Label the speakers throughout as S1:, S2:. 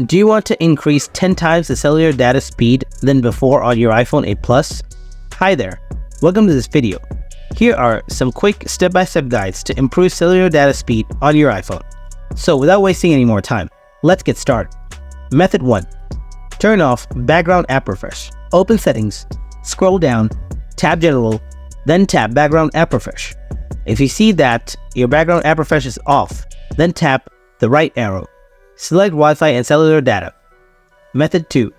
S1: Do you want to increase 10 times the cellular data speed than before on your iPhone 8 Plus? Hi there, welcome to this video. Here are some quick step-by-step guides to improve cellular data speed on your iPhone. So without wasting any more time, let's get started. Method 1. Turn off background app refresh. Open Settings, scroll down, tap General, then tap Background App Refresh. If you see that your background app refresh is off, then tap the right arrow. Select Wi-Fi and cellular data. Method 2.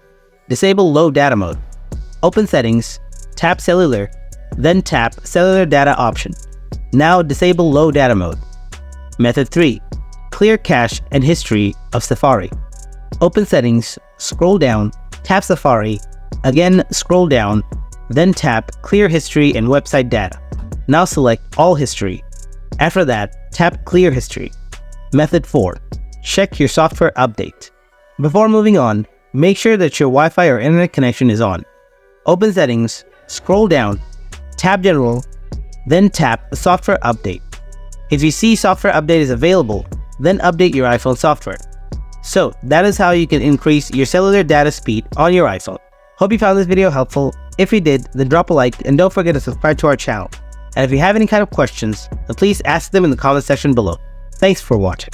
S1: Disable low data mode. Open Settings, tap Cellular, then tap Cellular Data option. Now disable low data mode. Method 3. Clear cache and history of Safari. Open Settings, scroll down, tap Safari, again scroll down, then tap Clear History and Website Data. Now select All History. After that, tap Clear History. Method 4. Check your software update. Before moving on, make sure that your Wi-Fi or internet connection is on. Open Settings, scroll down, tap General, then tap Software Update. If you see Software Update is available, then update your iPhone software. So that is how you can increase your cellular data speed on your iPhone. Hope you found this video helpful. If you did, then drop a like and don't forget to subscribe to our channel. And if you have any kind of questions, then please ask them in the comment section below. Thanks for watching.